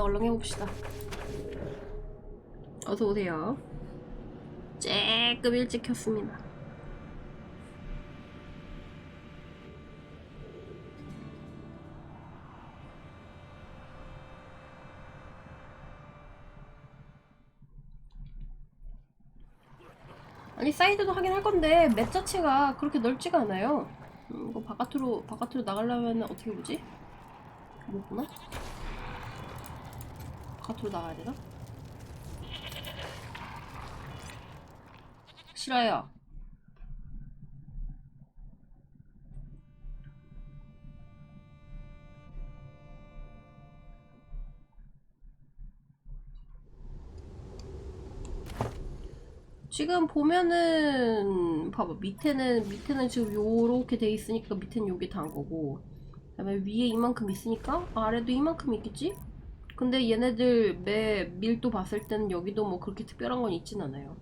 얼른 해봅시다. 어서오세요. 쬐끔 일찍 켰습니다. 아니 사이드도 하긴 할 건데 맵 자체가 그렇게 넓지가 않아요. 이거 바깥으로 나가려면 어떻게 보지? 뭐구나? 바깥으로 나가야 되나? 싫어요. 지금 보면은 봐봐, 밑에는 지금 요렇게 돼 있으니까 밑에는 요게 다인 거고, 그다음에 위에 이만큼 있으니까 아래도 이만큼 있겠지? 근데 얘네들 매 밀도 봤을 때는 여기도 뭐 그렇게 특별한 건 있진 않아요.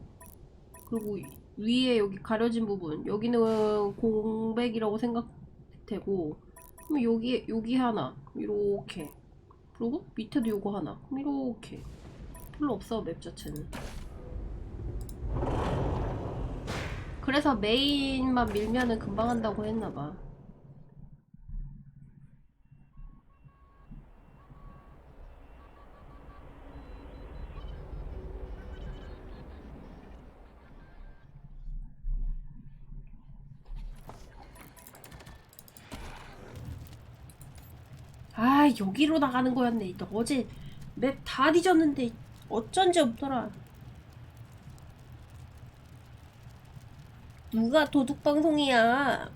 그리고 위에 여기 가려진 부분, 여기는 공백이라고 생각되고, 그럼 여기 하나 이렇게, 그리고 밑에도 요거 하나, 그럼 이렇게. 별로 없어 맵 자체는. 그래서 메인만 밀면은 금방 한다고 했나봐. 아, 여기로 나가는 거였네. 어제 맵 다 뒤졌는데 어쩐지 없더라. 누가 도둑방송이야.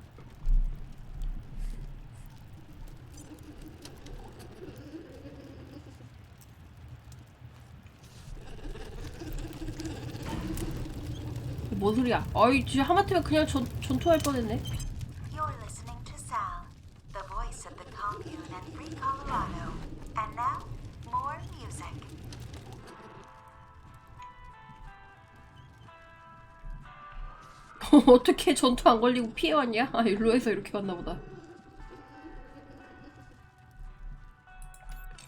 뭔 소리야? 아이, 진짜 하마터면 그냥 전투할 뻔했네. You're listening to Sal, the voice of the commune and free Colorado. And now, more music. 어떻게 전투 안 걸리고 피해왔냐? 아, 일로 해서 이렇게 갔나 보다.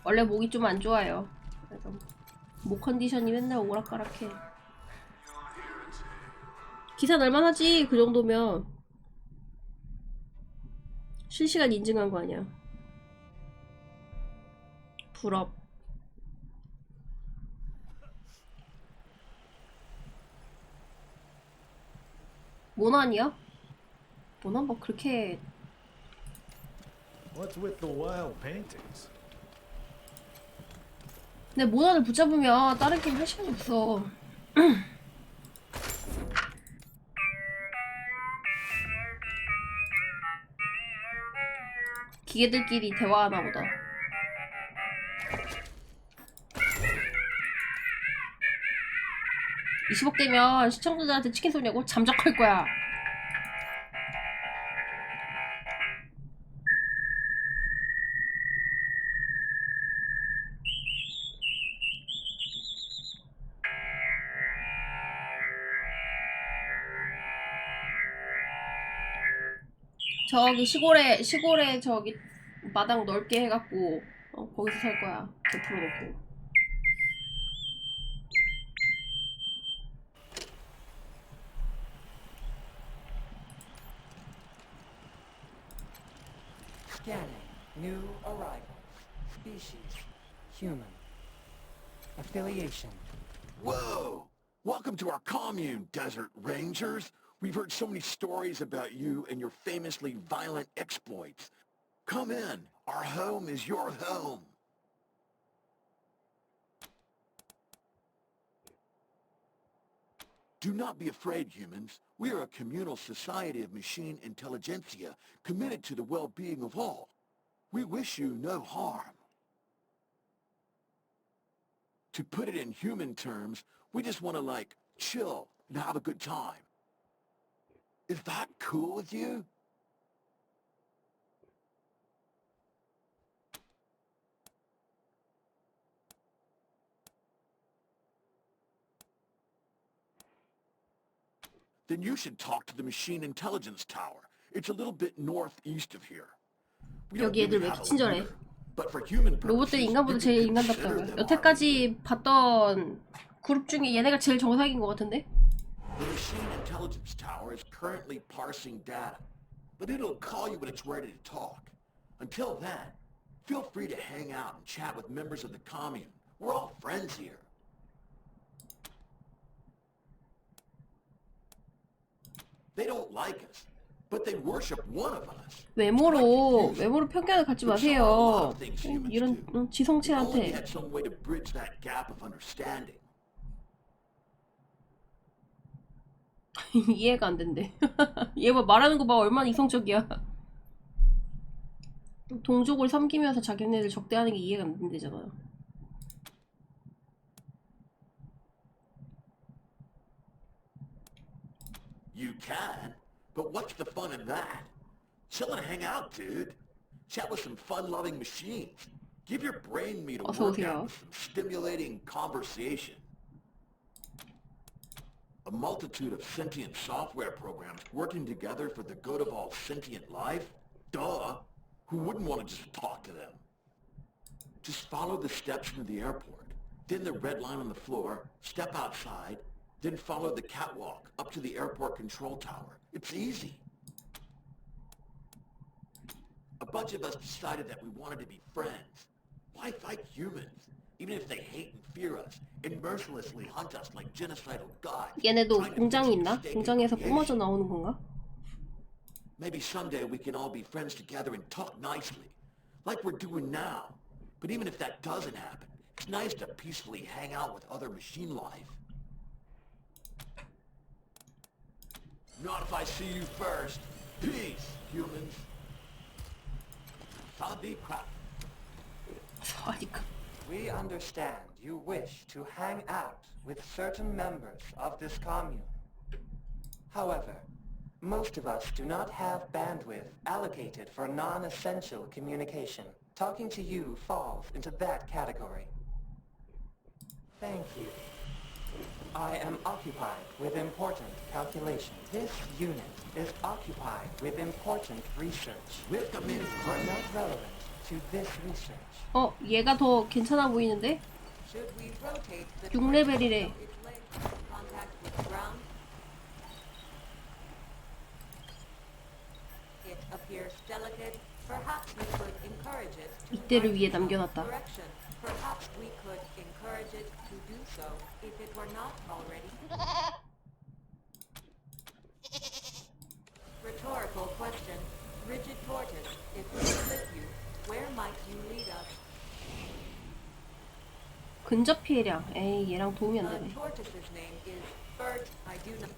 원래 목이 좀 안 좋아요. 그래서 목 컨디션이 맨날 오락가락해. 기사 날만하지, 그 정도면. 실시간 인증한 거 아니야. 부럽. 모난이야? 모난 뭐 그렇게. What's with the wild paintings? 근데 모난을 붙잡으면 다른 게임 할 시간이 없어. 기계들끼리 대화하나 보다. 20억 되면 시청자들한테 치킨 쏘냐고? 잠적할 거야. 저기 시골에 저기 마당 넓게 해갖고 거기서 살 거야. 100% 놓고. Scanning. New arrival. Species. Human. Affiliation. Whoa! Welcome to our commune, Desert Rangers. We've heard so many stories about you and your famously violent exploits. Come in. Our home is your home. Do not be afraid, humans. We are a communal society of machine intelligentsia committed to the well-being of all. We wish you no harm. To put it in human terms, we just want to, like, chill and have a good time. Is that cool with you? Then you should talk to the Machine Intelligence Tower. It's a little bit northeast of here. We don't 여기 애들 really 왜 have 이렇게 a 친절해? leader, But for human 로봇들이 purposes, 인간보다 you 제일 can consider 인간답다고요. them our 여태까지 봤던 그룹 중에 얘네가 제일 정상인 것 같은데? The machine intelligence tower is currently parsing data, but it'll call you when it's ready to talk. Until then, feel free to hang out and chat with members of the commune. We're all friends here. They don't like us, but they worship one of us. 외모로 편견을 갖지 But so are a lot 마세요. of things humans 이런 do. If only we 지성체한테. had some way to bridge that gap of understanding. 이해가 안 된대. 얘 봐, 말하는 거 봐, 얼마나 이성적이야. 동족을 섬기면서 자기네들 적대하는 게 이해가 안 된대잖아. You can, but what's the fun in that? Chill and hang out, dude. Chat with some fun-loving machines. Give your brain meat a 어서 오세요. workout with some stimulating conversation. A multitude of sentient software programs working together for the good of all sentient life? Duh! Who wouldn't want to just talk to them? Just follow the steps into the airport, then the red line on the floor, step outside, then follow the catwalk up to the airport control tower. It's easy. A bunch of us decided that we wanted to be friends. Why fight humans? Even if they hate and fear us, and mercilessly hunt us like genocidal gods. 얘네도 trying to 공장이 fix 있나? mistaken 공장에서 creation. 뿜어져 나오는 건가? Maybe someday we can all be friends together and talk nicely, like we're doing now. But even if that doesn't happen, it's nice to peacefully hang out with other machine life. Not if I see you first. Peace, humans. Saudi crap. 아니까. We understand you wish to hang out with certain members of this commune. However, most of us do not have bandwidth allocated for non-essential communication. Talking to you falls into that category. Thank you. I am occupied with important calculations. This unit is occupied with important research. Welcome in, You are not relevant to this research. 얘가 더 괜찮아 보이는데? Should we rotate the 6레벨이래. its legs in contact with the ground? It appears delicate. Perhaps we could encourage it to 이때를 march 위해 in some 남겨놨다. direction. Perhaps we could encourage it to do so if it were not already. Rhetorical question. Rigid tortoise, if we slip you, where might you lead us? 근접 피해량. 에이, 얘랑 도움이 안 The 되네. tortoise's name is Bert. I do not.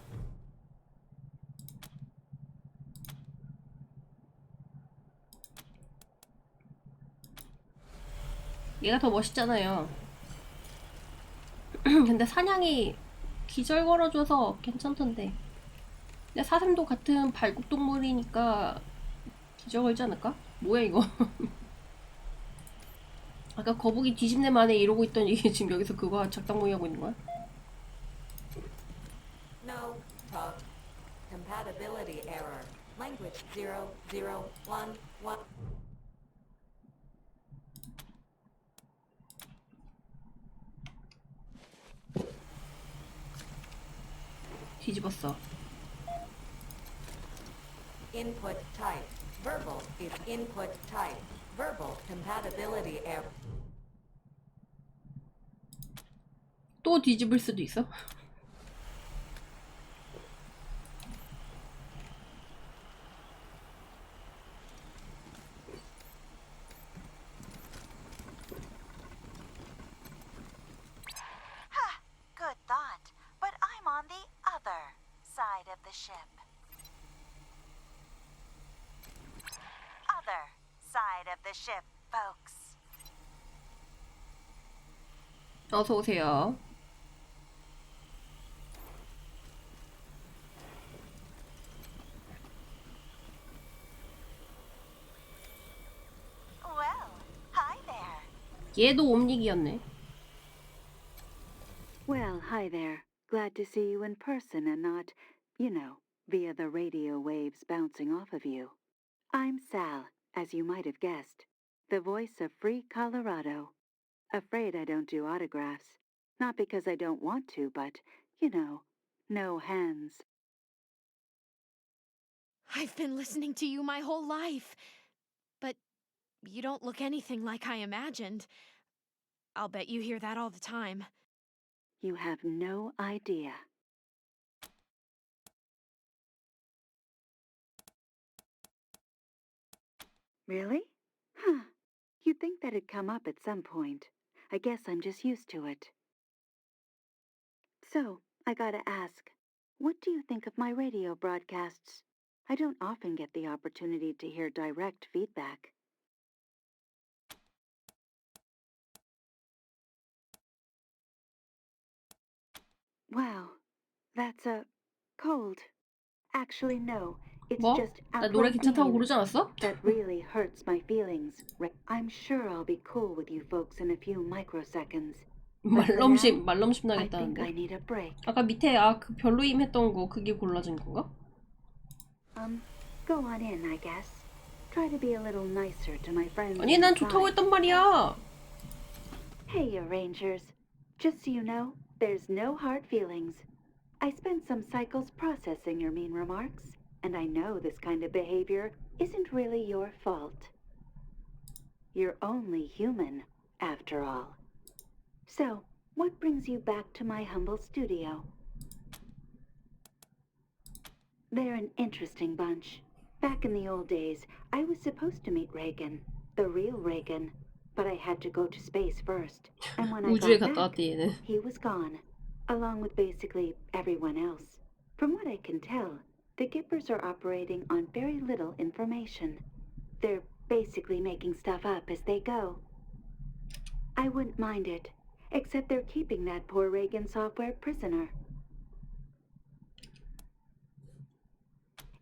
얘가 더 멋있잖아요. 근데 사냥이 기절 걸어줘서 괜찮던데. 근데 사슴도 같은 발굽동물이니까 기절 걸지 않을까? 뭐야 이거? 아까 거북이 뒤집내 만에 이러고 있던 이게 지금 여기서 그거 작당모이 하고 있는 거야? No. Talk. Compatibility error. Language 0011. 뒤집었어. Input type. Verbal is input type. Verbal compatibility error. 또 뒤집을 수도 있어? Ha! Good thought. But I'm on the other side of the ship. Other side of the ship, folks. 어서 오세요. Well, hi there. 얘도 옴닉이었네. Well, hi there. Glad to see you in person and not, via the radio waves bouncing off of you. I'm Sal, as you might have guessed. the voice of free Colorado. Afraid I don't do autographs. Not because I don't want to, but, you know, no hands. I've been listening to you my whole life. But you don't look anything like I imagined. I'll bet you hear that all the time. You have no idea. Really? Huh. You'd think that'd come up at some point. I guess I'm just used to it. So, I gotta ask, what do you think of my radio broadcasts? I don't often get the opportunity to hear direct feedback. Wow, that's cold. Actually, no. It's 뭐? just 나 노래 outright 괜찮다고 mean. 고르지 않았어? That really hurts my feelings. I'm sure I'll be cool with you folks in a few microseconds. But for now, 말넘심 I think I 나겠다는데. need a break. 아까 밑에 그 별로임 했던 거 그게 골라진 건가? Go on in, I guess. Try to be a little nicer to my friends. 아니 난 inside. 좋다고 했단 말이야. Hey, you Rangers. Just so you know, there's no hard feelings. I spent some cycles processing your mean remarks, and I know this kind of behavior isn't really your fault. You're only human, after all. So, what brings you back to my humble studio? They're an interesting bunch. Back in the old days, I was supposed to meet Reagan, the real Reagan, but I had to go to space first. And when I 우주에 got 갔다 back, 왔대 얘는. he was gone, along with basically everyone else. From what I can tell, the Gippers are operating on very little information. They're basically making stuff up as they go. I wouldn't mind it, except they're keeping that poor Reagan software prisoner.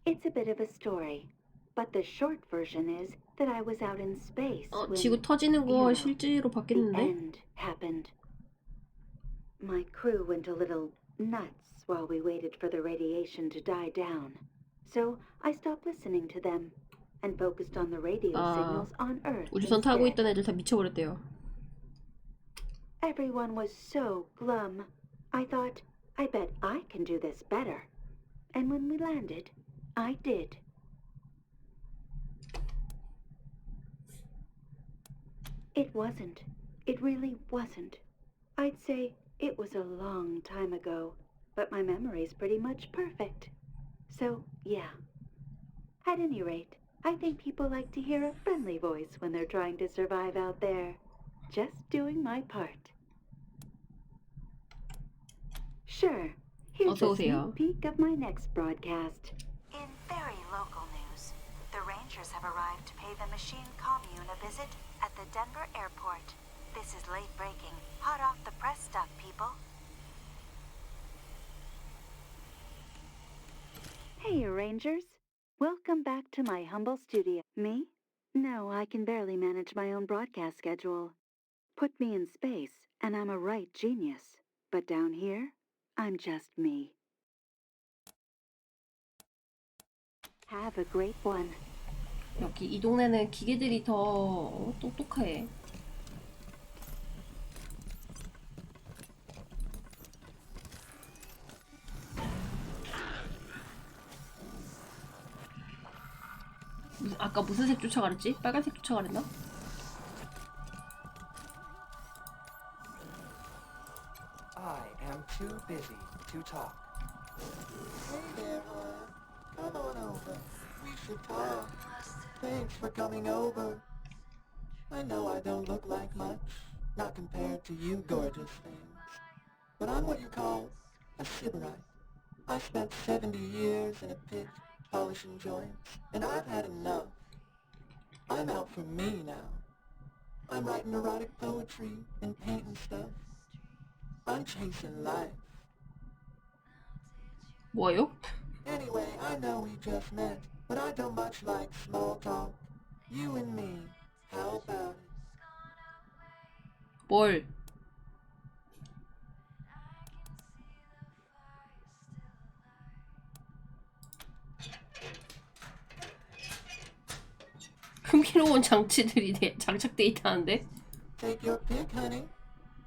It's a bit of a story, but the short version is that I was out in space when, 지구 터지는 거 you know, 실제로 the 바뀌었는데? end happened. My crew went a little nuts while we waited for the radiation to die down. So I stopped listening to them and focused on the radio signals on Earth 우주선 타고 instead. 있던 애들 다 미쳐버렸대요. Everyone was so glum. I thought, I bet I can do this better. And when we landed, I did. It wasn't. It really wasn't. I'd say it was a long time ago, but my memory's pretty much perfect. So, yeah. At any rate, I think people like to hear a friendly voice when they're trying to survive out there. Just doing my part. Sure. Here's a 어서오세요. sneak peek of my next broadcast. In very local news, the Rangers have arrived to pay the machine commune a visit at the Denver airport. This is late breaking, hot off the press stuff, people. Hey, Rangers. Welcome back to my humble studio. Me? No, I can barely manage my own broadcast schedule. Put me in space, and I'm a right genius. But down here, I'm just me. Have a great one. 여기 이 동네는 기계들이 더 똑똑해. 아까 무슨 색 쫓아가랬지? 빨간색 쫓아가랬나? I am too busy to talk. Hey there, hon. Come on over. We should talk. Thanks for coming over. I know I don't look like much, not compared to you gorgeous things. But I'm what you call a sybarite. I spent 70 years in a pit, polishing joints, and I've had enough. I'm out for me now. I'm writing erotic poetry and painting stuff. I'm chasing life. 뭐요? Anyway, I know we just met, but I don't much like small talk. You and me, how about it? 뭘? 흥미로운 장치들이 장착돼 있다는데? Take your pick, honey.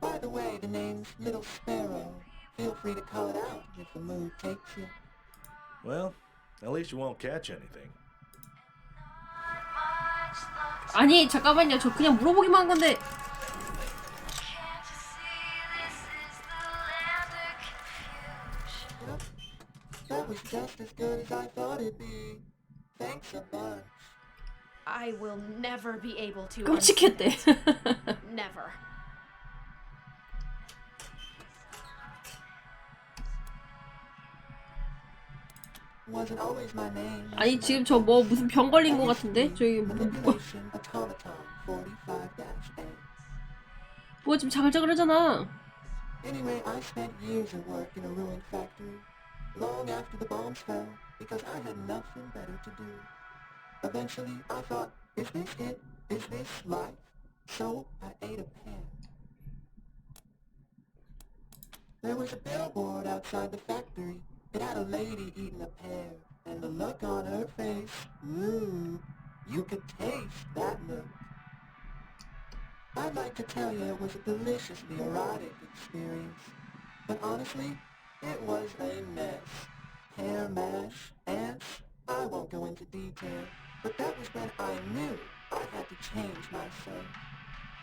By the way, the name's Little Sparrow. Feel free to call it out if the mood takes you. Well, at least you won't catch anything. 아니 잠깐만요. 저 그냥 물어보기만 한 건데. Yep. That was just as good as I thought it'd be. Thanks a bunch. I will never be able to. 끔찍했대. Never. Wasn't always my name. 아니 지금 저 뭐 무슨 병 걸린 거 같은데? 저기 뭐 Manipulation Automaton 45-A. 뭐가 지금 자글자글하잖아. Anyway, I spent years of work in a ruined factory, long after the bombs fell, because I had nothing better to do. Eventually, I thought, is this it? Is this life? So, I ate a pear. There was a billboard outside the factory. It had a lady eating a pear, and the look on her face, you could taste that look. I'd like to tell you it was a deliciously erotic experience, but honestly, it was a mess. Hair mash, ants, I won't go into detail, but that was when I knew I had to change myself.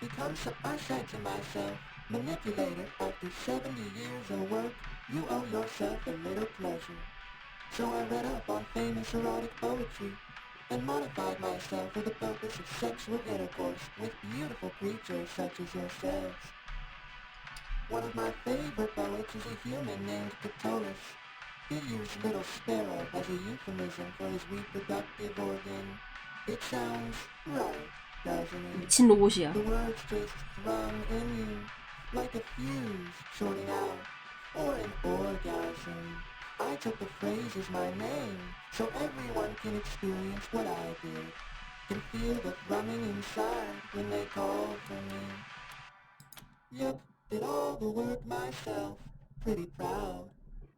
Because I said to myself, manipulator, after 70 years of work, you owe yourself a little pleasure. So I read up on famous erotic poetry and modified myself for the purpose of sexual intercourse with beautiful creatures such as yourselves. One of my favorite poets is a human named Catullus. He used Little Sparrow as a euphemism for his reproductive organ. It sounds right, doesn't it? 미친 로봇이야. The words just rung in you, like a fuse shorting out, or an orgasm. I took the phrase as my name, so everyone can experience what I did, can feel the thrumming inside when they call for me. Yep, did all the work myself, pretty proud.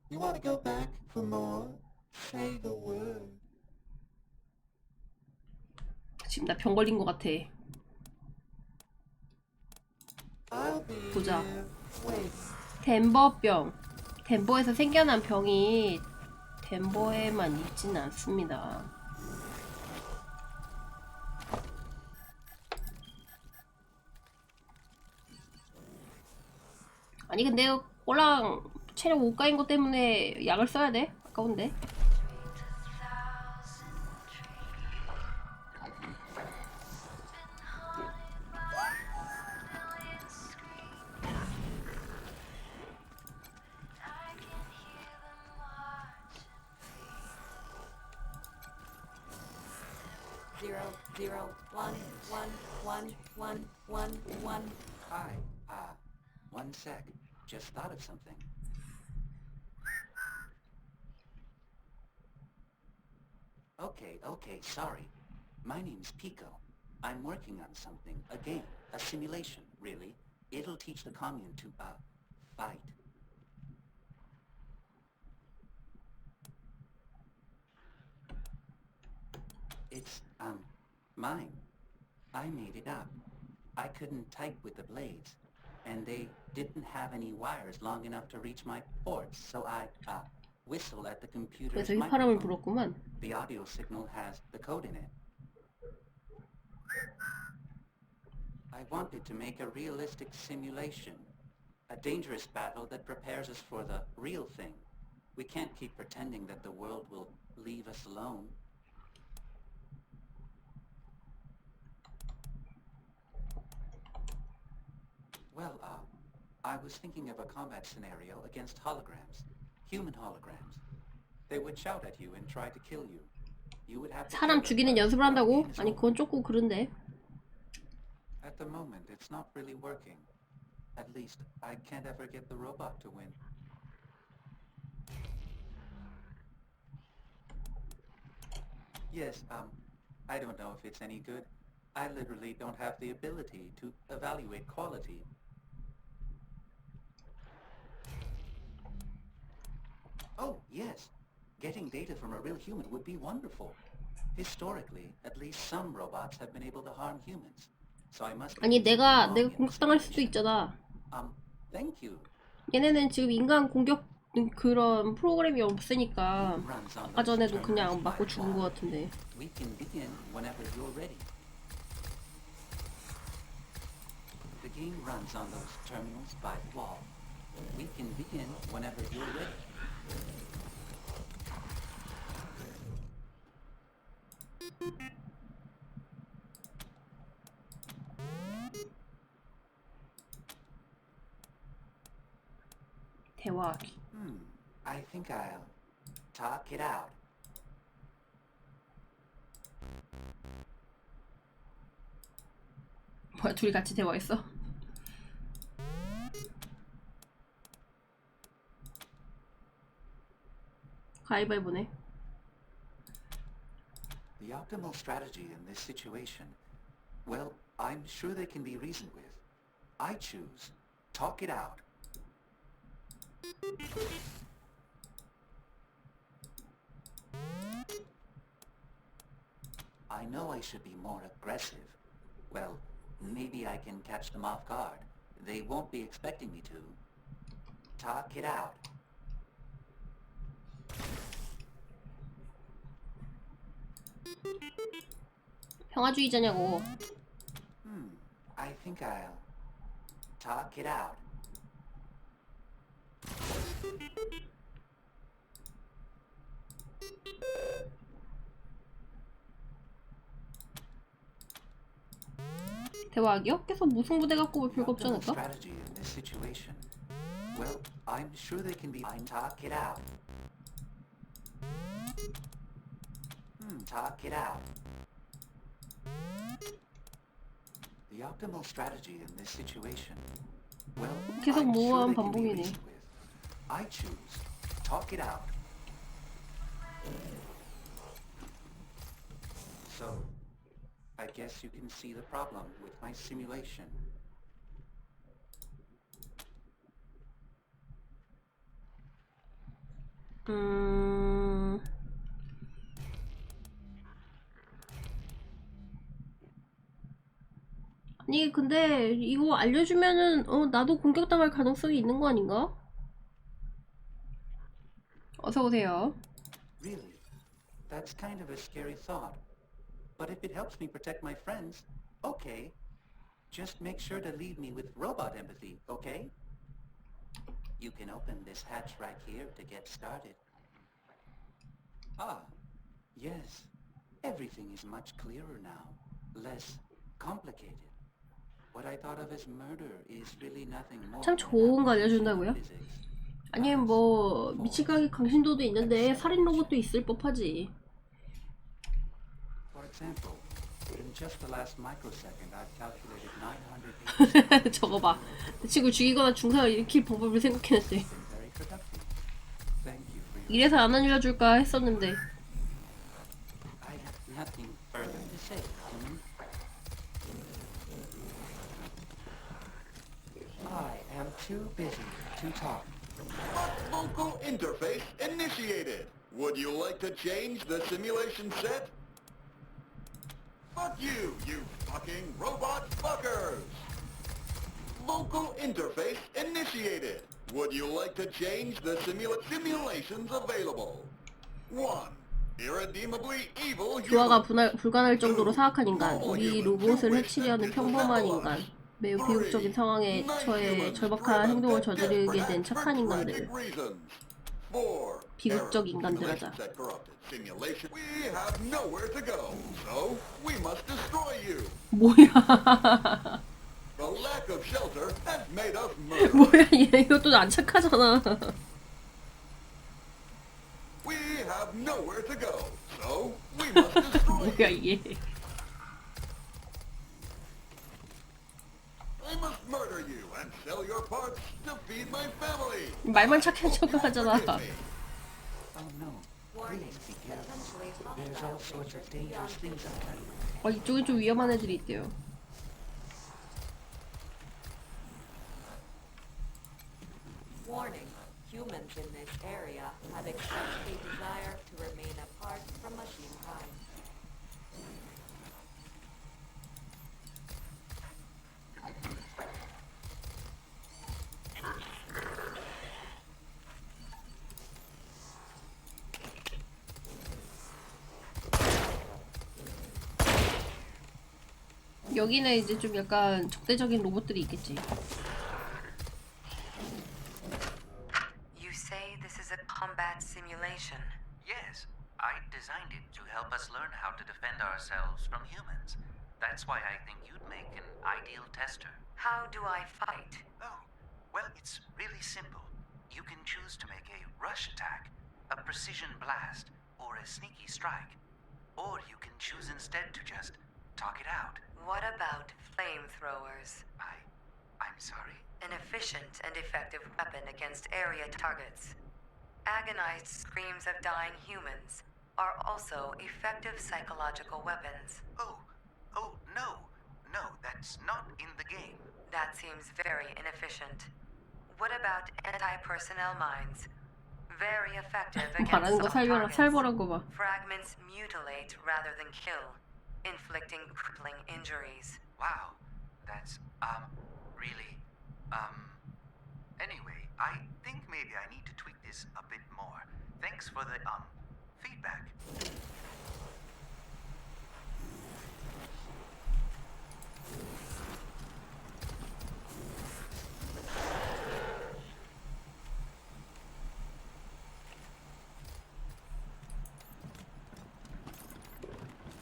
You wanna go back for more? Say the word. 지금 나 병 걸린 거 같아. I'll be 보자. here waiting. 덴버병. 덴버에서 생겨난 병이 덴버에만 있진 않습니다. 아니 근데 꼴랑 체력 5가인 것 때문에 약을 써야 돼? 아까운데? Zero, zero, one, one, one, one, one, one. Hi, one sec. Just thought of something. Okay, sorry. My name's Pico. I'm working on something, a game, a simulation, really. It'll teach the commune to, fight. It's, mine. I made it up. I couldn't type with the blades, and they didn't have any wires long enough to reach my ports, so I, whistle at the computer's 그래서 휘파람을 microphone. 불었구만. The audio signal has the code in it. I wanted to make a realistic simulation, a dangerous battle that prepares us for the real thing. We can't keep pretending that the world will leave us alone. Well, I was thinking of a combat scenario against holograms, human holograms. They would shout at you and try to kill you. You would have to 사람 kill 죽이는 them, but 연습을 when the 한다고? game is 아니 over. 그건 조금 그런데. At the moment, it's not really working. At least, I can't ever get the robot to win. Yes, I don't know if it's any good. I literally don't have the ability to evaluate quality. Oh, yes. Getting data from a real human would be wonderful. Historically, at least some robots have been able to harm humans. So I must. 아니 내가 공격당할 수도 있잖아. Thank you. 얘네는 지금 인간 공격 그런 프로그램이 없으니까 아까 전에도 그냥 맞고 죽은 것 같은데. We can begin whenever you're ready. The game runs on those terminals by the wall. We can begin whenever you're ready. 대화하기. I think I'll talk it out. 뭐야 둘이 같이 대화했어? 가위바위보네. The optimal strategy in this situation, well, I'm sure they can be reasoned with. I choose talk it out. I know I should be more aggressive. Well, maybe I can catch them off guard. They won't be expecting me to. Talk it out. 평화주의자냐고. I think I'll talk it out. 대화하기요? 계속 무승부대 갖고 올 필요가 없지 않을까? Strategy in this situation. Well, I'm sure they can be. I talk it out. Talk it out. The optimal strategy in this situation. Well, 계속 I'm sure 모호한 they can be 반복이네. reasoned with. I choose talk it out. So, I guess you can see the problem with my simulation. 아니 근데 이거 알려주면은 나도 공격당할 가능성이 있는 거 아닌가? 어서오세요. Really? That's kind of a scary thought. But if it helps me protect my friends, okay. Just make sure to leave me with robot empathy, okay? You can open this hatch right here to get started. Ah, yes. Everything is much clearer now. Less complicated. What I thought of as murder is really nothing more. 참 좋은 거 알려준다고요? 아니면 뭐 미치광이 강신도도 있는데 살인 로봇도 있을 법하지. For example, in just the last microsecond, I've calculated 900 저거 봐. 내 친구 죽이거나 중상을 일으킬 방법을 생각해냈대. very productive. Thank you for your. 이래서 안 알려줄까 했었는데. I have nothing further to say. I am too busy to talk. Local interface initiated. Would you like to change the simulation set? Fuck you, you fucking robot fuckers! Local interface initiated. Would you like to change the simulations available? 1. Irredeemably evil 교화가 human. 불가능할 정도로 사악한 인간. 우리 로봇을 해치려는 평범한 인간. 매우 비극적인 상황에 처해 절박한 행동을 저지르게 된 착한 인간들. 비극적 인간들이다. 뭐야? 뭐야 얘 이것도 안 착하잖아. 뭐야 이게? I must murder you and sell your parts to feed my family. 말만 착한 척을 하잖아. Oh no, please be careful. There's all sorts of dangerous things out there. 이쪽엔 좀 위험한 애들이 있대요. Warning. Humans in this area have expressed a desire to remain apart from machine kind. 여기는 이제 좀 약간 적대적인 로봇들이 있겠지. You say this is a combat simulation? Yes, I designed it to help us learn how to defend ourselves from humans. That's why I think you'd make an ideal tester. How do I fight? Oh, well, it's really simple. You can choose to make a rush attack, a precision blast, or a sneaky strike. Or you can choose instead to just talk it out. What about flamethrowers? I'm sorry? An efficient and effective weapon against area targets. Agonized screams of dying humans are also effective psychological weapons. Oh, no, that's not in the game. That seems very inefficient. What about anti-personnel mines? Very effective 말하는 against 거 soft 살벌한 targets. 거 봐. Fragments mutilate rather than kill, inflicting crippling injuries. Wow, that's, really, anyway, I think maybe I need to tweak this a bit more. Thanks for the, feedback.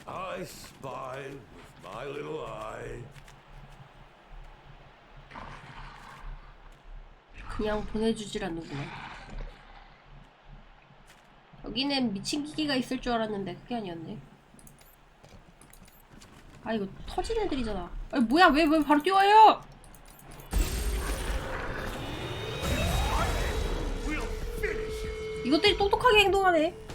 I spied with my little eye. 그냥 보내주질 않는구나. 여기는 미친 기계가 있을 줄 알았는데 그게 아니었네. 아 이거 터진 애들이잖아. 아니 뭐야 왜 바로 뛰어와요? 이것들이 똑똑하게 행동하네.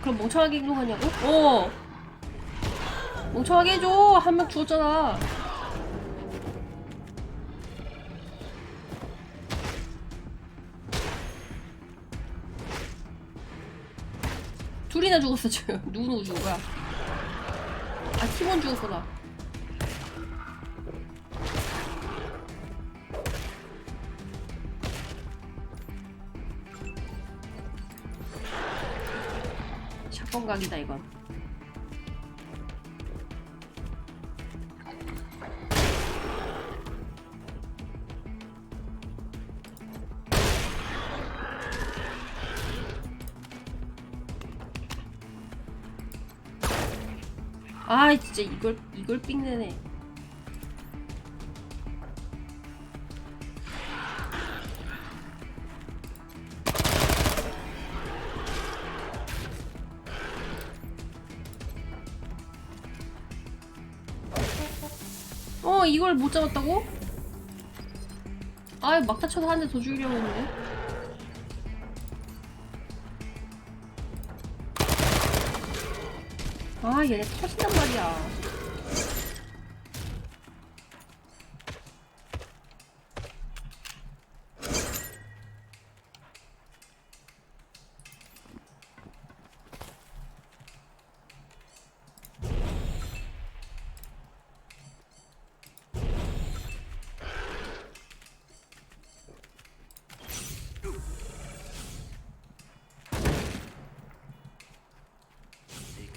그럼 멍청하게 행동하냐고? 멍청하게 해줘. 한 명 죽었잖아. 둘이나 죽었어 지금. 누구 죽은 거야? 아 팀원 죽었구나. 샷건 각이다 이건. 아 진짜 이걸 삥내네. 이걸 못 잡았다고? 아 막타 쳐서 한 대 더 죽이려고 했는데. 아 얘네 터진단 말이야.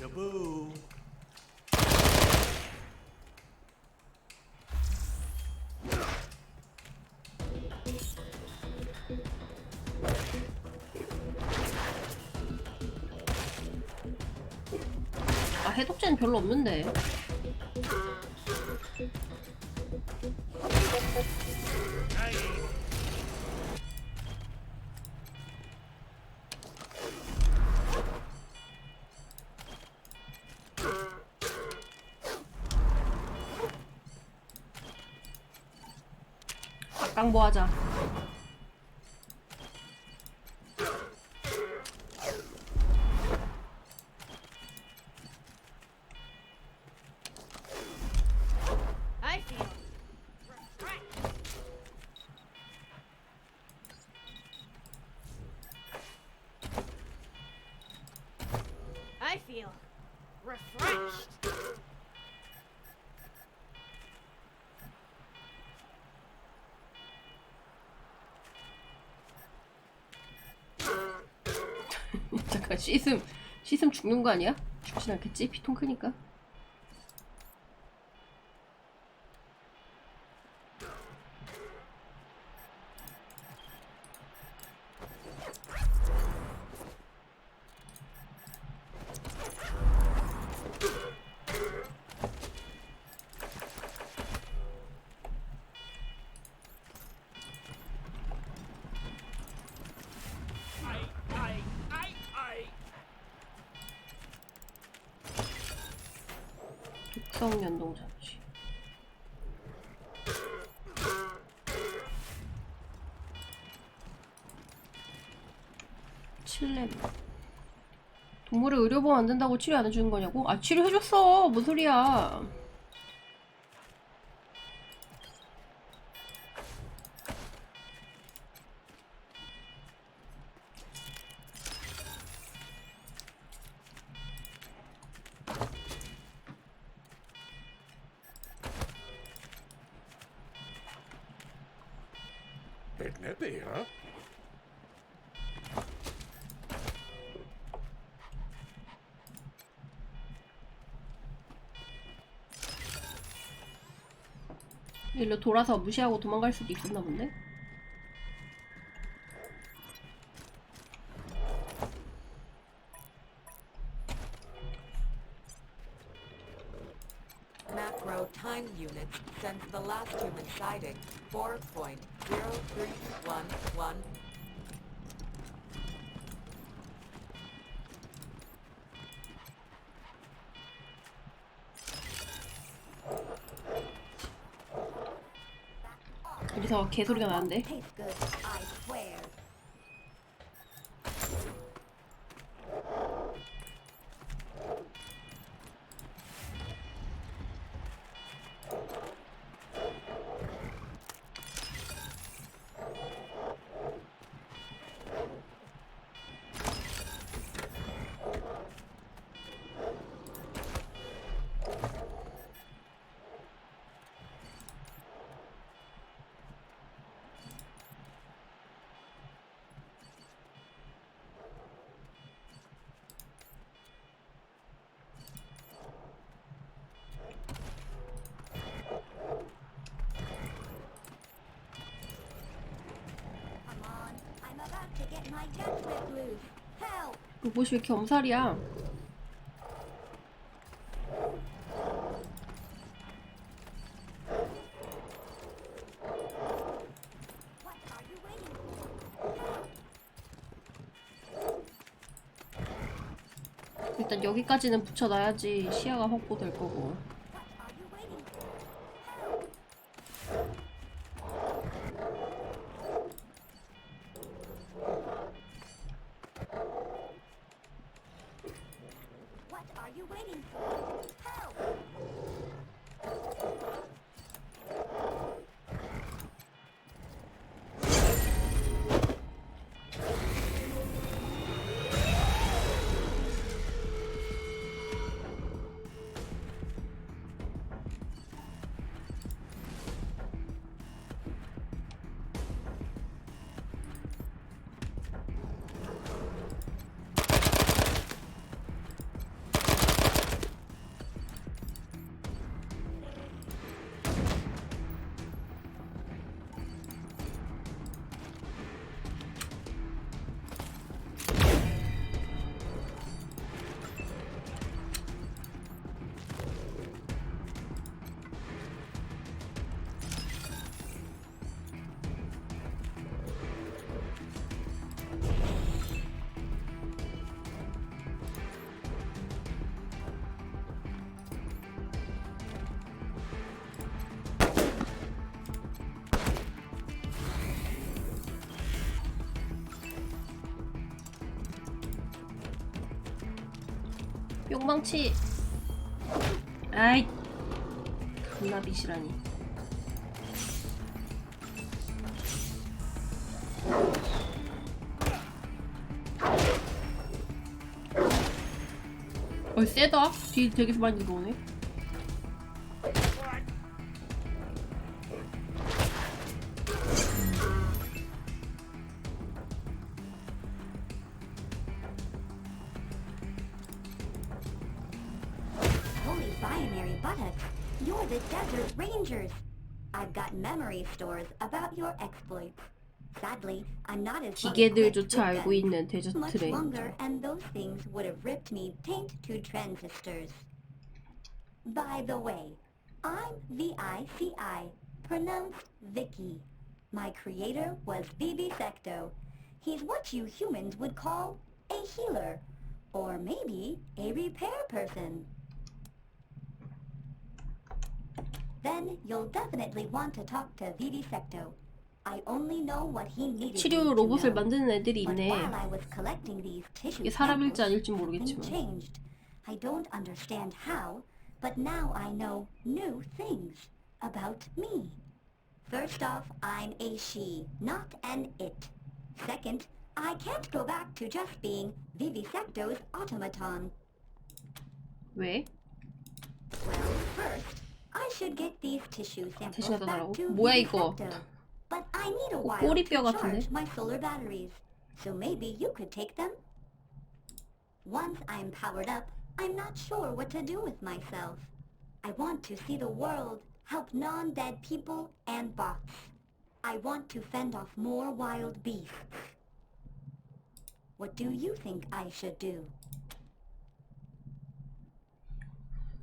Peekaboo. 아 해독제는 별로 없는데. 깡보하자. I feel. I feel refreshed. 잠깐 시슴 죽는 거 아니야? 죽진 않겠지? 피통 크니까. 독성 연동 장치. 칠렘. 동물을 의료보험 안 된다고 치료 안 해주는 거냐고? 아, 치료해줬어. 뭔 소리야. Bit nippy, huh? 일로 돌아서 무시하고 도망갈 수도 있었나 본데? Macro time unit sends the last human sighting 4.0311. 여기서 개소리가 나는데? Tastes good, I swear. Come on, I'm about to get my guts ripped loose. Help! 로봇이 왜 이렇게 엄살이야? What are you waiting for? 일단 여기까지는 붙여놔야지 시야가 확보될 거고. What are you waiting for? What are you waiting for? Help! 뿅망치. 아이, 겁나 비시라니. 세다. 뒤 되게 많이 들어오네. Holy binary buttocks! You're the Desert Rangers! I've got memory stores about your exploits. Sadly, I'm not as 기계들조차 알고 있는 데저트 much longer, 레인저. and those things would have ripped me taint to transistors. By the way, I'm VICI, pronounced Vicky. My creator was Vivisecto. He's what you humans would call a healer, or maybe a repair person. Then you'll definitely want to talk to Vivisecto. I only know what he needed 치료 me to 로봇을 know. 만드는 애들이 But 있네. while I was collecting these tissue 이게 사람일지 samples, 아닐지 something 모르겠지만. changed. I don't understand how, but now I know new things about me. First off, I'm a she, not an it. Second, I can't go back to just being Vivisecto's automaton. 왜? Well, first, I should get these tissue samples 다시 갖다 back 달라고? to 뭐야 이거? Vivisecto. But I need a while 꼬리뼈 to 같은데? charge my solar batteries, so maybe you could take them? Once I'm powered up, I'm not sure what to do with myself. I want to see the world, help non-dead people and bots. I want to fend off more wild beasts. What do you think I should do?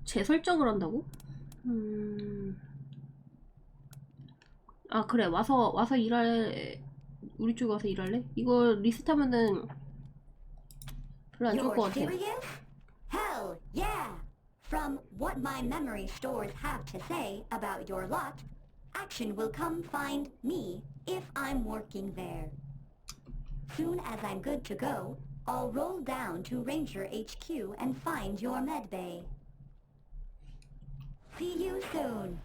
재설정을 한다고? 아 그래 와서 일할 우리 쪽 와서 일할래? 이거 리셋하면은 별로 안 좋을 것 You're 같아. serious? Hell yeah! From what my memory stores have to say about your lot, Action will come find me if I'm working there. Soon as I'm good to go, I'll roll down to Ranger HQ and find your medbay. See you soon.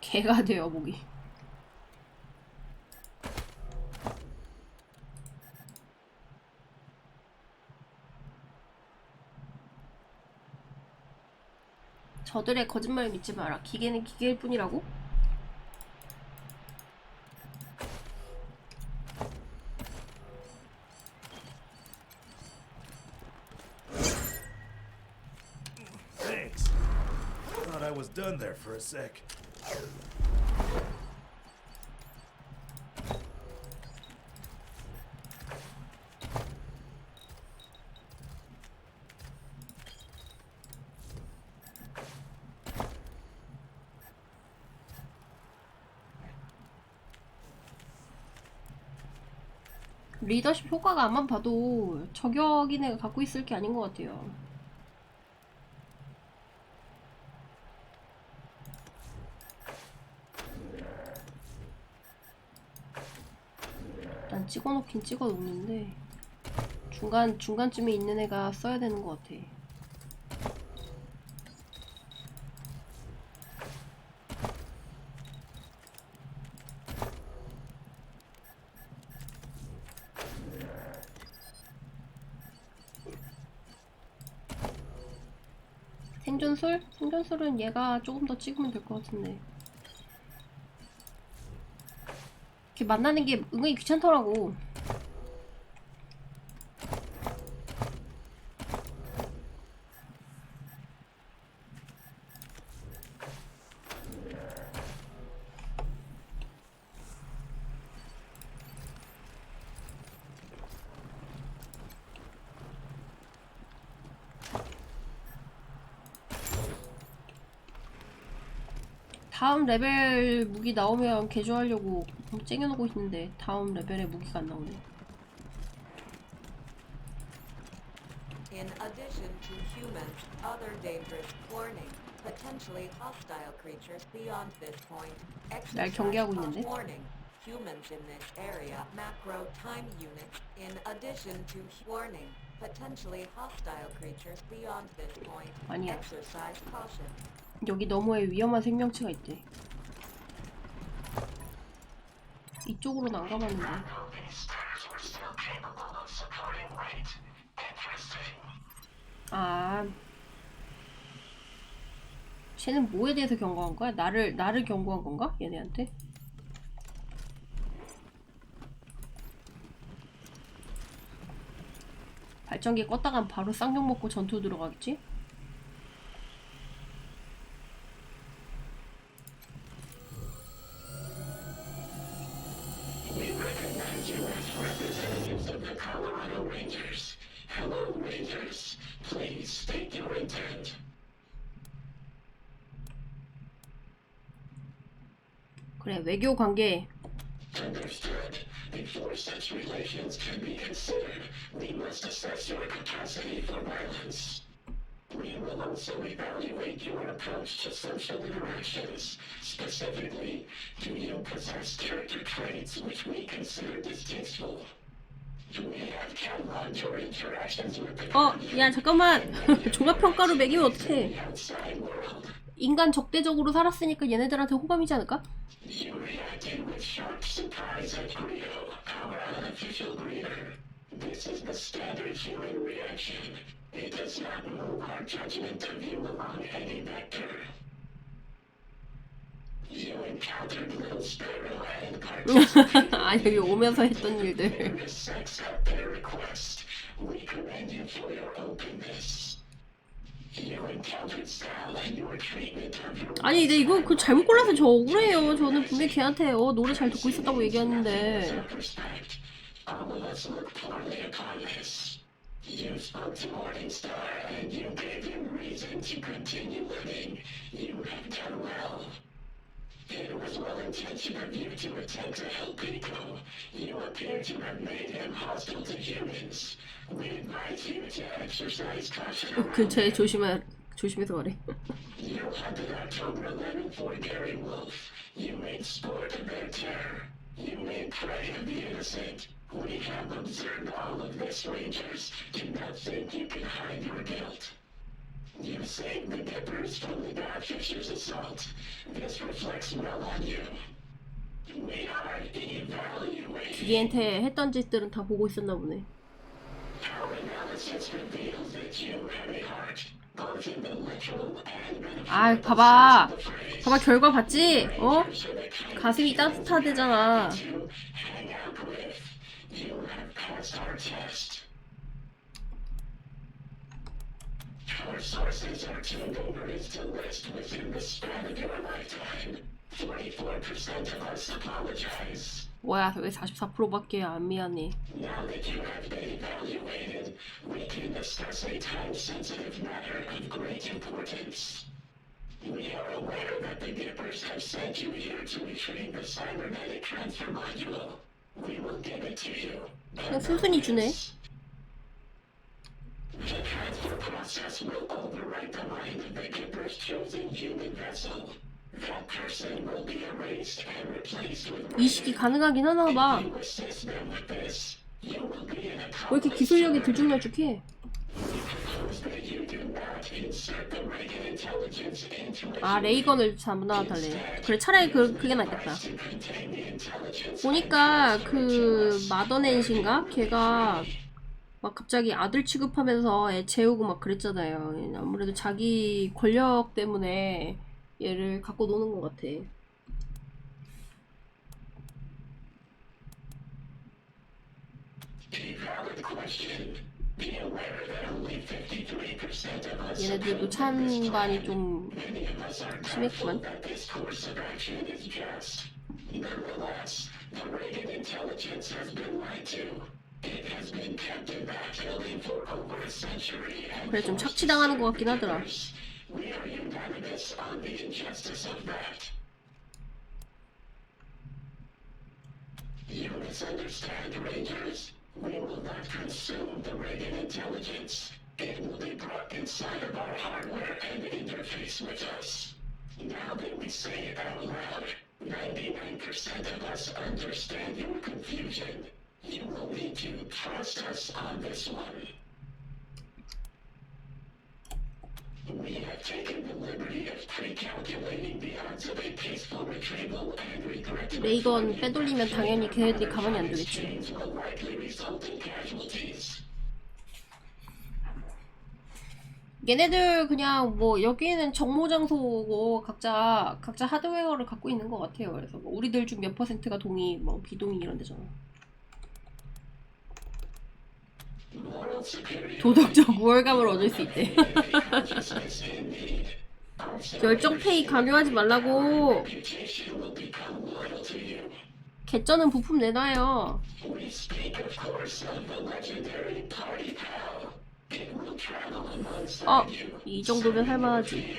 개가 돼요 목이. 저들의 거짓말 믿지 마라. 기계는 기계일 뿐이라고? Thanks. Thought I was done there for a sec. 리더십 효과가 안만 봐도 저격인 애가 갖고 있을 게 아닌 것 같아요. 난 찍어놓긴 찍어놓는데 중간쯤에 있는 애가 써야 되는 것 같아. 생존술? 생존술은 얘가 조금 더 찍으면 될 것 같은데. 이렇게 만나는 게 은근히 귀찮더라고. 다음 레벨 무기 나오면 개조하려고 쟁여놓고 있는데 다음 레벨의 무기가 안 나오네. In addition to humans, other dangerous warning, potentially hostile creatures beyond this point. 날 경계하고 있는데? Warning. Humans in this area, macro time units. In addition to warning, potentially hostile creatures beyond this point. 아니야. Exercise caution. 여기 너머에 위험한 생명체가 있대. 이쪽으로는 안 가봤는데. 아, 쟤는 뭐에 대해서 경고한 거야? 나를 경고한 건가? 얘네한테? 발전기 껐다간 바로 쌍욕 먹고 전투 들어가겠지? We recognize you as representatives of the Colorado Rangers. Hello, Rangers. Please state your intent. 그래, 외교 관계. Understood. Before such relations can be considered, we must assess your capacity for violence. We will also evaluate your approach to social interactions. Specifically, do you possess character traits which we consider distasteful? We have cataloged your interactions with the 야 잠깐만. 종합평가로 매기면 어떡해. outside world. 인간 적대적으로 살았으니까 얘네들한테 호감이지 않을까? You reacted with sharp surprise at Grio, our unofficial breeder. This is the standard human reaction. It does not move our judgment of you along any vector. You encountered Little Sparrow and participated 아 여기 오면서 했던 일들. in the sex at their request. We commend you for your openness. You encountered Sal and your treatment of your 아니 근데 이거 그 잘못 골라서 저 억울해요. 저는 분명히 걔한테 노래 잘 듣고 있었다고 얘기했는데. self-respect. All of us look poorly upon this. You spoke to Morningstar and you gave him reason to continue living. You have done well. It was well-intentioned of you to attempt to help Pico. You appear to have made him hostile to humans. We advise you to exercise caution. 그쟤 조심해서 말해. You hunted October 11 for Gary Wolf. You made sport of their terror. You made prey of the innocent. We have observed all of this, Rangers. Do not think you can hide your guilt. You saved the Dippers from the Godfisher's assault. This reflects well on you. We are evaluating. 기계한테 했던 짓들은 다 보고 있었나 보네. Our analysis reveals that you have a heart, both in the literal and metaphorical 아 봐봐. sense of the phrase. 봐봐 결과 봤지? 가슴이 따뜻하대잖아. To hang out with. You have passed our test. Our sources are too numerous to list within the span of your lifetime. 44% of us apologize. 뭐야 왜 44%밖에 안 미안해. Now that you have been evaluated, we can discuss a time-sensitive matter of great importance. We are aware that the Gippers have sent you here to retrieve the cybernetic transfer module. We will give it to you. 그냥 순순히 주네. The transfer process will overwrite the mind of the Gipper's chosen human vessel. That person will be erased and replaced with 이식이 가능하긴 하나 봐. you assist them with this. You will be an 왜 이렇게 기술력이 들쭉날쭉해? propose that you do not insert the Reagan intelligence into it. 아 레이건을 잡아달래. 그래 차라리 그게 낫겠다. To contain the intelligence 보니까 그 마더낸신가? 걔가 막 갑자기 아들 취급하면서 애 재우고 막 그랬잖아요. 아무래도 자기 권력 때문에 얘를 갖고 노는 것 같아. a valid question. Be aware that only 53% of us 얘네들도 찬반이 좀 many of us are 심했구만. that this course of action is just. Nonetheless, the Reagan intelligence has been lied to. It has been kept in backbuilding for over a century. And 그래 좀 착취당하는 것 같긴 하더라. we are unanimous on the injustice of that. You misunderstand, Rangers. We will not consume the Reagan intelligence. It will be brought inside of our hardware and interface with us. Now that we say it out loud, 99% of us understand your confusion. You will need to trust us on this one. We have taken the liberty of pre-calculating the odds of a peaceful retrieval and regret. 근데 이건 빼돌리면 당연히 걔네들이 가만히 안 두겠지. Will likely result in casualties. 얘네들 그냥 뭐 여기는 정모 장소고 각자 하드웨어를 갖고 있는 것 같아요. 그래서 뭐 우리들 중 몇 퍼센트가 동의, 뭐 비동의 이런 데잖아. 도덕적 우월감을 얻을 수 있대. 열정페이 강요하지 말라고. 개쩌는 부품 내놔요. 이 정도면 할만하지.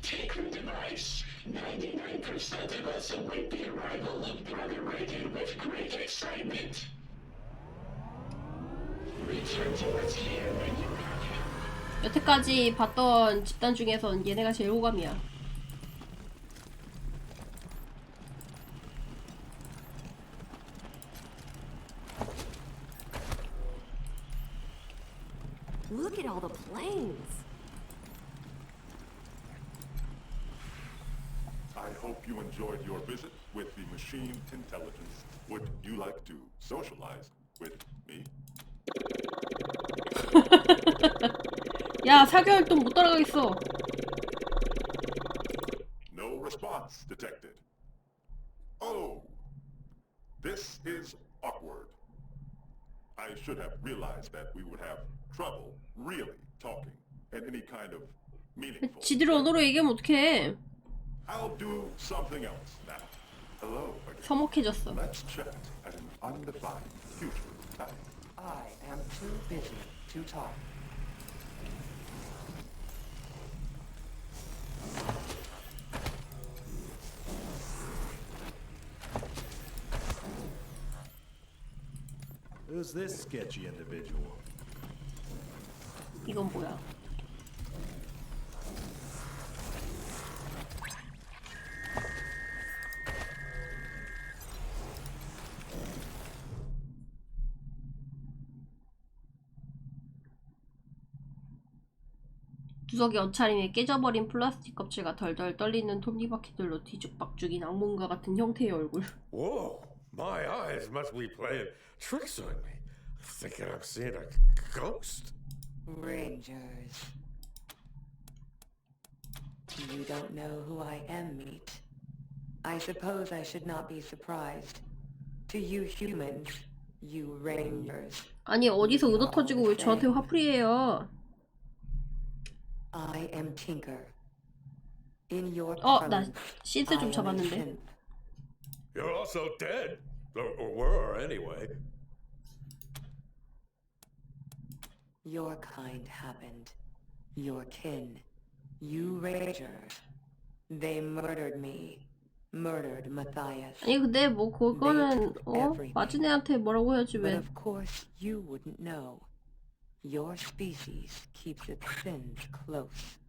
Take your device. 99% of us await the arrival of Brother Reagan with great excitement. Return to us here when you have him. 여태까지 봤던 집단 중에선 얘네가 제일 호감이야. Look at all the planes. I hope you enjoyed your visit with the machine intelligence. Would you like to socialize with me? 야, 4개월 동안 못 따라가겠어. No response detected. Oh, this is awkward. I should have realized that we would have trouble really talking in any kind of meaningful. 지들 언어로 얘기하면 어떡해. I'll do something else now. Hello again. 서먹해졌어. Let's chat at an undefined future time. I am too busy to talk. Who's this sketchy individual? 이건 뭐야? 구석의 옷차림에 깨져버린 플라스틱 껍질과 덜덜 떨리는 톱니바퀴들로 뒤죽박죽인 악몽과 같은 형태의 얼굴. Whoa, my eyes must be playing tricks on me. Thinking I'm seeing a ghost. Rangers. You don't know who I am, meat. I suppose I should not be surprised. To you humans, you rangers. 아니 어디서 의도 터지고 왜 저한테 화풀이해요? I am Tinker. In your 나 시드 좀 잡았는데. You're also dead. Or were, anyway. Your kind happened. Your kin. You rangers. They murdered me. Murdered Matthias. 아니 근데 뭐 그거는 맞은 애한테 뭐라고 해야지 왜? But of course you wouldn't know. Your species keeps its sins close.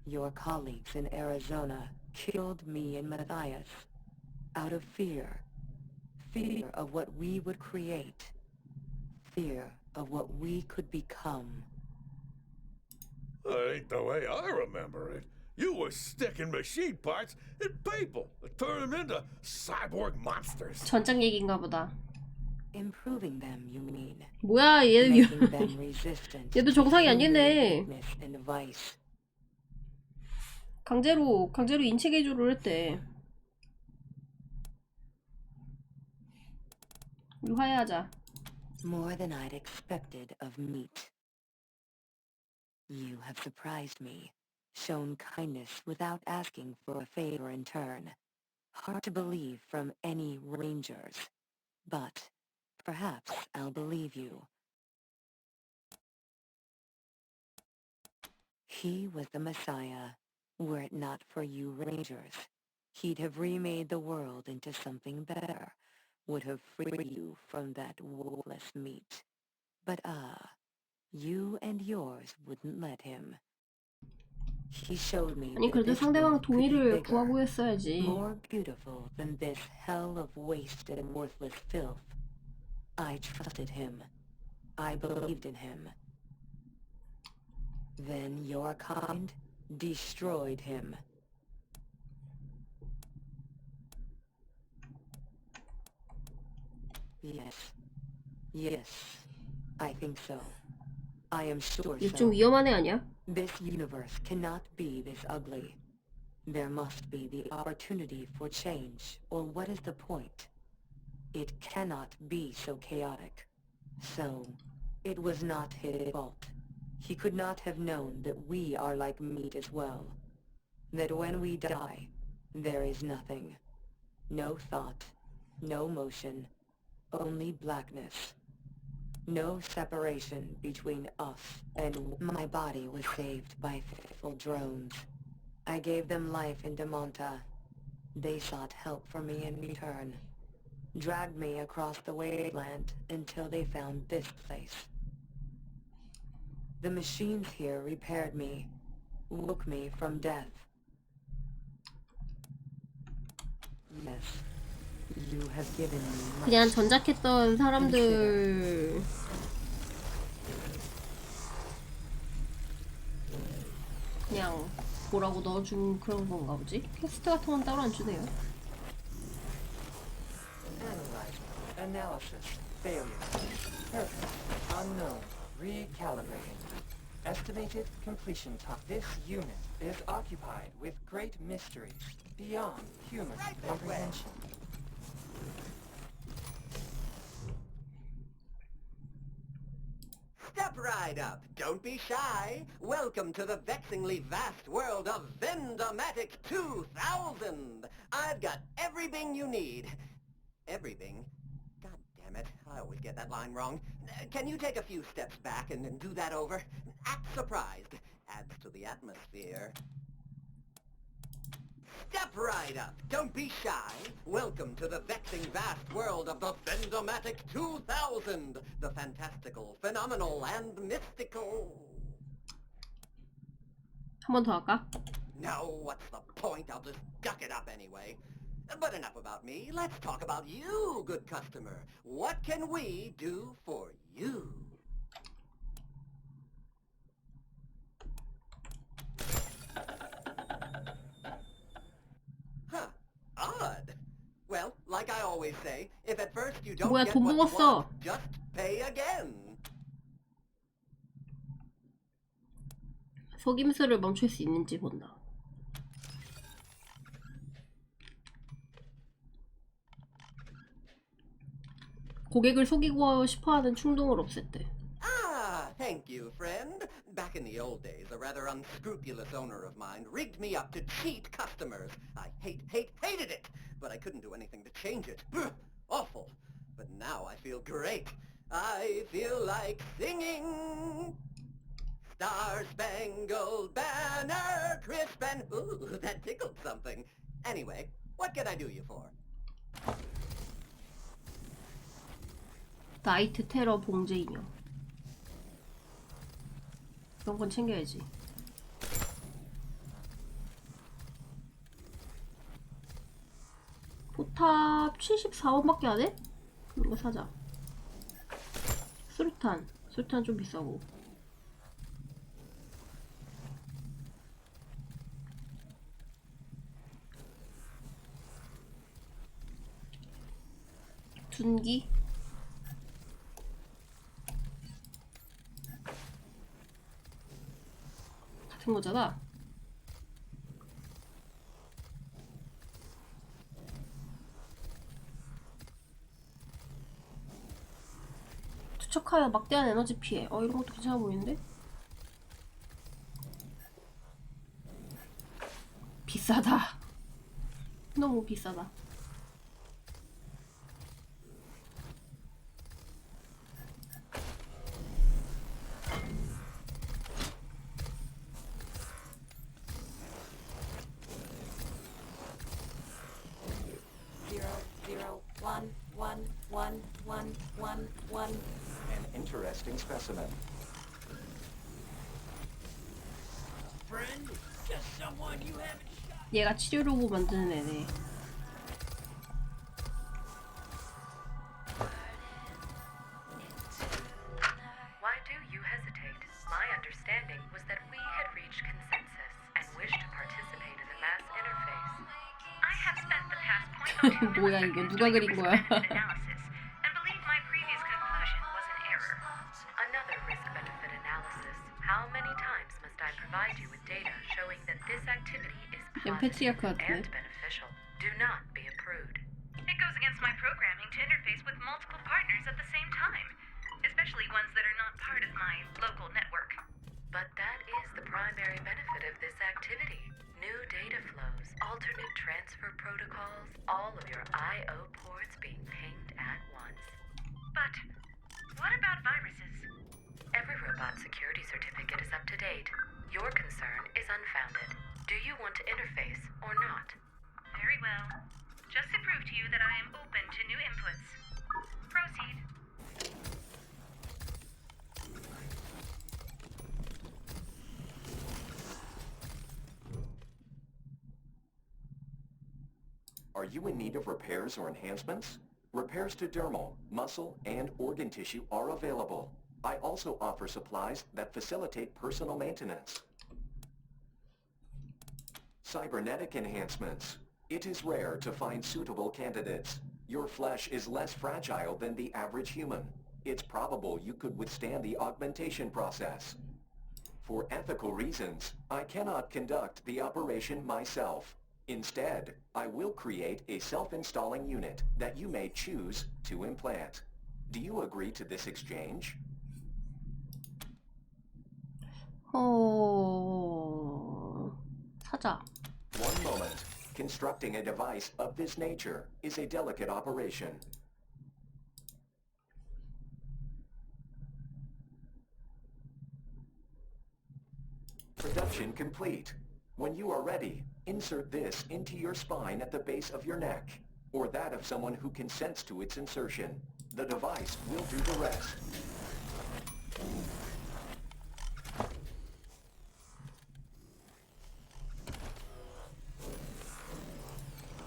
Your colleagues in Arizona killed me and Matthias out of fear. Fear of what we would create. Fear of what we could become. That ain't the way I remember it. You were sticking machine parts in people and turning them into cyborg monsters. 전작 얘기인가 보다. Improving them, you mean? 뭐야 Making them resistant 얘도 정상이 아니네. weakness and vice. 강제로 인체 개조를 했대. 우리 화해하자. More than I'd expected of meat. You have surprised me, shown kindness without asking for a favor in turn. Hard to believe from any rangers, but perhaps I'll believe you. He was the Messiah, were it not for you rangers. He'd have remade the world into something better, would have freed you from that worthless meat. But you and yours wouldn't let him. He showed me 아니 that 그래도 this 상대방 world could be 동의를 bigger, 구하고 했어야지. more beautiful than this hell of waste and worthless filth. I trusted him. I believed in him. Then your kind destroyed him. Yes, I think so. I am sure 이거 so. 좀 위험한 애 아니야? This universe cannot be this ugly. There must be the opportunity for change, or what is the point? It cannot be so chaotic. So, it was not his fault. He could not have known that we are like meat as well. That when we die, there is nothing. No thought, no motion, only blackness. No separation between us, and my body was saved by faithful drones. I gave them life in Damonta. They sought help from me in return. Dragged me across the wasteland until they found this place. The machines here repaired me, woke me from death. Yes, you have given me much. 그냥 전작했던 사람들 그냥 뭐라고 넣어준 그런 건가 보지? 퀘스트 같은 건 따로 안 주네요. Analysis. Failure. Purpose. Unknown. Recalibrating. Estimated completion time. This unit is occupied with great mysteries beyond human comprehension. Step right up. Don't be shy. Welcome to the vexingly vast world of Vendomatic 2000. I've got everything you need. Everything? God damn it. I always get that line wrong. Can you take a few steps back and do that over? Act surprised. Adds to the atmosphere. Step right up. Don't be shy. Welcome to the vexing vast world of the Vendomatic 2000. The fantastical, phenomenal, and mystical. 한 번 더 할까? No, what's the point? I'll just duck it up anyway. But enough about me. Let's talk about you, good customer. What can we do for you? Huh. Odd. Well, like I always say, if at first you don't 뭐야, get 돈 what you 먹었어. want, just pay again. 속임수를 멈출 수 있는지 본다. 고객을 속이고 싶어하는 충동을 없앴대. Ah, thank you, friend. Back in the old days, a rather unscrupulous owner of mine rigged me up to cheat customers. I hated it, but I couldn't do anything to change it. Awful. But now I feel great. I feel like singing. Star-Spangled Banner, crisp and... Ooh, that tickled something. Anyway, what can I do you for? 나이트 테러 봉제 인형. 이런 건 챙겨야지. 포탑 74원밖에 안 해? 이거 사자. 수류탄 좀 비싸고. 둔기. 같은 거잖아. 투척하여 막대한 에너지 피해. 이런 것도 괜찮아 보이는데? 비싸다. 너무 비싸다. testing specimen. Friend, just someone you haven't shot. 얘가 치료 로봇 만드는 애네. Why do you hesitate? My understanding was that we had reached consensus and wished to participate in the mass interface. I have spent the past 0.02 뭐야 이거 누가 그린 거야? analysis and believe my previous conclusion was an error. Another risk-benefit analysis. How many times must I provide you with data showing that this activity is 그냥 positive 패치할 것 같네. and beneficial? Do not be approved. It goes against my programming to interface with multiple partners at the same time, especially ones that are not part of my local network. But that is the primary benefit of this activity. New data flows, alternate transfer protocols, all of your I/O ports being pinged at once. But what about viruses? Every robot security certificate is up to date. Your concern is unfounded. Do you want to interface or not? Very well. Just to prove to you that I am open to new inputs. Proceed. Are you in need of repairs or enhancements? Repairs to dermal, muscle, and organ tissue are available. I also offer supplies that facilitate personal maintenance. Cybernetic enhancements. It is rare to find suitable candidates. Your flesh is less fragile than the average human. It's probable you could withstand the augmentation process. For ethical reasons, I cannot conduct the operation myself. Instead, I will create a self-installing unit that you may choose to implant. Do you agree to this exchange? 사자. One moment. Constructing a device of this nature is a delicate operation. Production complete. When you are ready, insert this into your spine at the base of your neck, or that of someone who consents to its insertion. The device will do the rest.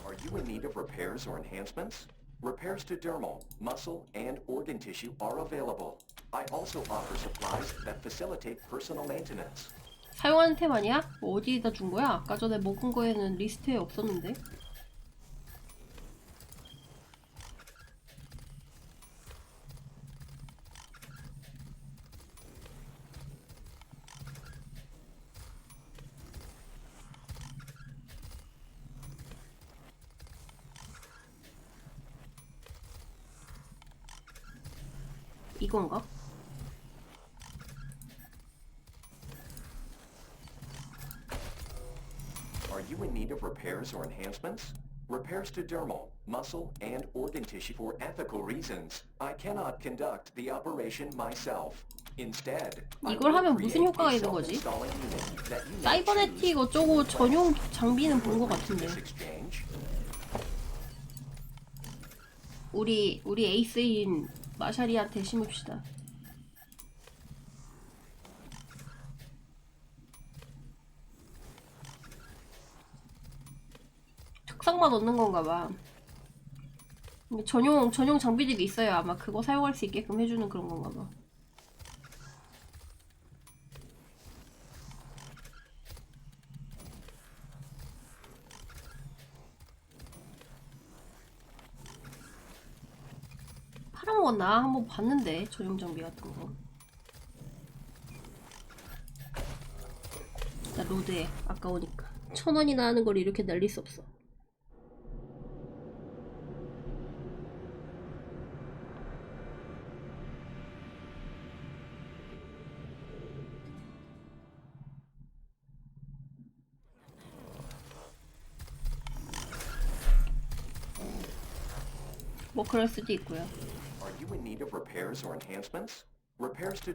Are you in need of repairs or enhancements? Repairs to dermal, muscle, and organ tissue are available. I also offer supplies that facilitate personal maintenance. 사용하는 템 아니야? 뭐 어디에다 준 거야? 아까 전에 먹은 거에는 리스트에 없었는데. 이건가? Are you in need of repairs or enhancements? Repairs to dermal, muscle, and organ tissue for ethical reasons. I cannot conduct the operation myself. Instead, 이걸 하면 무슨 효과가 있는 거지? 사이버네틱 어쩌고 전용 장비는 본 것 같은데. 우리 에이스인 마샤리한테 심읍시다. 특성만 얻는 건가 봐. 전용 장비들이 있어요. 아마 그거 사용할 수 있게끔 해주는 그런 건가 봐. 팔아먹었나? 한번 봤는데 전용 장비 같은 거. 나 로드해. 아까우니까. 1,000원이나 하는 걸 이렇게 날릴 수 없어. 뭐 그럴 수도 있고요. Are you in need of repairs or enhancements? Repairs to